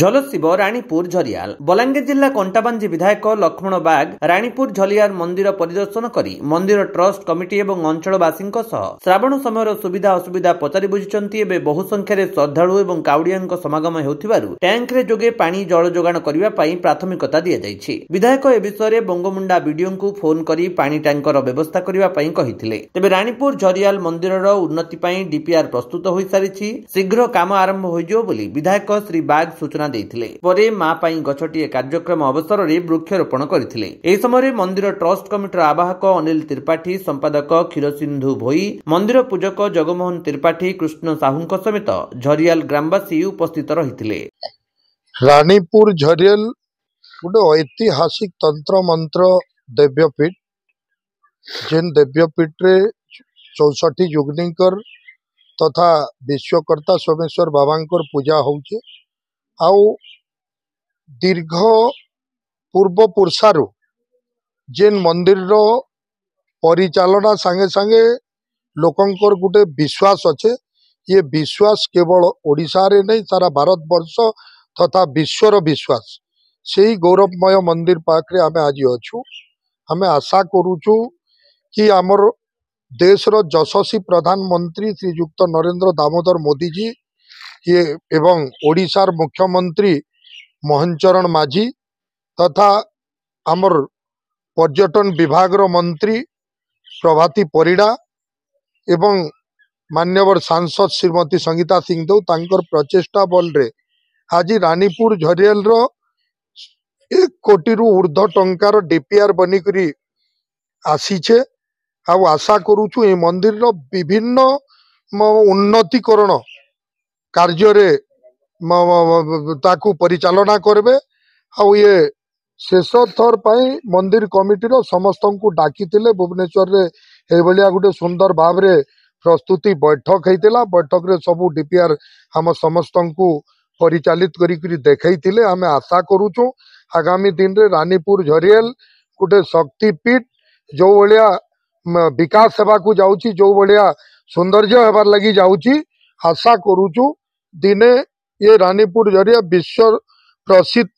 झलसिब राणीपुर झरियाल बलांगीर जिला कंटाबांजी विधायक लक्ष्मण बाग राणीपुर झलियार मंदिर परिदर्शन करी मंदिर ट्रस्ट कमिटी एवं अंचलवासी श्रावण समय सुविधा असुविधा पचारि बुझिଛନ୍ତି। एबे बहु संख्यार श्रद्धालु एवं काउडियाଙ୍କ समागम हेउथिबारु टैंक रे जोगे पानी जल जोगाण करिवा पई प्राथमिकता दिया जायछि। विधायक ए विषय बंगमुंडा वीडियो को फोन करी पानी टैंकर व्यवस्था करिवा पई कहिथिले। तेबे राणीपुर झरियाल मंदिरर उन्नति पई डीपीआर प्रस्तुत होई सारिछि। शीघ्र काम आरंभ होइजो बोली विधायक श्री बाग सूचना देइथिले। परे मां पई गछटिए कार्यक्रम अवसर रे वृक्षरोपण करथिले। एही समय मंदिर ट्रस्ट कमिटीर आवाहक अनिल त्रिपाठी, संपादक क्षीरसिंधु भोई, मंदिर पूजक जगमोहन त्रिपाठी, कृष्ण साहूଙ୍କ समेत झरियाल ग्रामवासी उपस्थित रहिथिले। राणीपुर झरियाल गोटे ऐतिहासिक तंत्र मंत्र देव्यपीठ, जेन देव्यपीठ रे 64 युगनिकर तथा विश्वकर्ता सोमेश्वर बाबांकर पूजा होउचे। आउ दीर्घ पूर्व पुरुषारु जेन मंदिर रो परिचालना संगे संगे लोकंकर गुटे विश्वास अच्छे। ये विश्वास केवल ओडिशा रे नहीं सारा भारत वर्ष तथा विश्वर विश्वास से ही गौरवमय मंदिर पाखरे आमे आज अच्छू। हमें आशा करूचु कि आमर देश रो यशस्वी प्रधानमंत्री श्रीयुक्त नरेंद्र दामोदर मोदी जी ये एवं ओडिशार मुख्यमंत्री मोहन चरण माझी तथा आमर पर्यटन विभाग रो मंत्री प्रभाती परिड़ा एवं मान्यवर सांसद श्रीमती संगीता सिंहदेव तांकर प्रचेष्टा बल रे आज राणीपुर झरियाल रो 1 कोटी रु ऊर्ध्व टंकार डीपीआर बनिकरी आसीछे। आउ आशा करूछु ए मंदिर रो विभिन्न उन्नतिकरण कार्य रे ताकू परिचालना करबे। आउ ये शेष थर पाई मंदिर कमिटी रो समस्त को डाकितिले भुवनेश्वर रे ए भलिया गुटे सुंदर भाव रे प्रस्तुति बैठक हेतिला। बैठक रे सबु डीपीआर हम समस्त को परिचालित करी देखैतिले। हमें आशा करूछु आगामी दिन रे राणीपुर झरियाल गुटे शक्तिपीठ जो भलिया विकास सेवा को जाउची, जो भलिया सौंदर्य हेबार लगी जाउची, आशा करूछु दिने ये राणीपुर झरिया विश्व प्रसिद्ध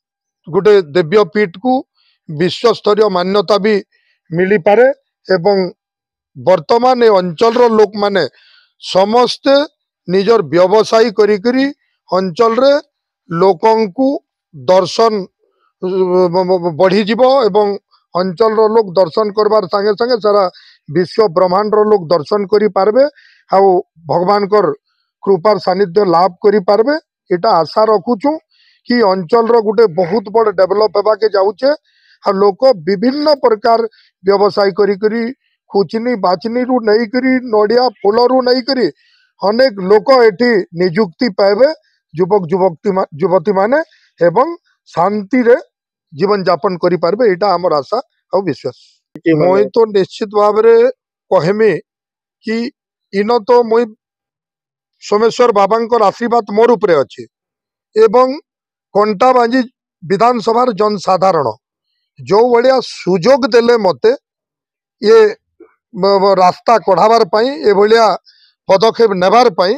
गुटे देव्यपीठ को विश्व स्तरीय मान्यता भी मिली पारे। एवं वर्तमान ए अंचल रो लोक माने समस्ते निजर व्यवसाय करी करी अंचल रे लोकन को दर्शन बढ़ी जीवो एवं अंचल रो लोक दर्शन करबार संगे संगे सारा विश्व ब्रह्मांड रो लोक दर्शन करी पारबे। आउ भगवान कर कृपार सानिध्य लाभ करी पारबे। एटा आशा रखुछु कि अंचल रो गुटे बहुत बड़ डेवलप हेबा के जाउचे। आ लोक विभिन्न प्रकार व्यवसाय करी करी खुचनी बाचनी रु नहीं करी नडिया फूल रु नहीं करी अनेक लोक एठी नियुक्ति पाइबे, युवक युवती माने एवं शांति रे जीवन यापन करी पारबे। एटा हमर आशा और विश्वास। मोई तो निश्चित भाव रे कहमी कि इन तो मोई सोमेश्वर बाबांकर आशीर्वाद मोर उपरे अछि एवं कंटाबांजी विधानसभा जनसाधारण जो भलिया सुजोग देले मते ये रास्ता कढ़ावार पई ए भलिया पदक्षेप नेबार पई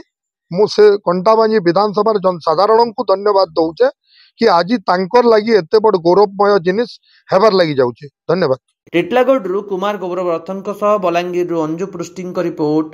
मु से कंटाबांजी विधानसभा जनसाधारण को धन्यवाद दउचे कि आज तांकर लागि एते बड़ गौरवमय जिनिस हेबार लागि जाउचे। धन्यवाद। टिटलागढ़ कुमार गौरव रथन बलांगीर अंजु पृष्टि रिपोर्ट।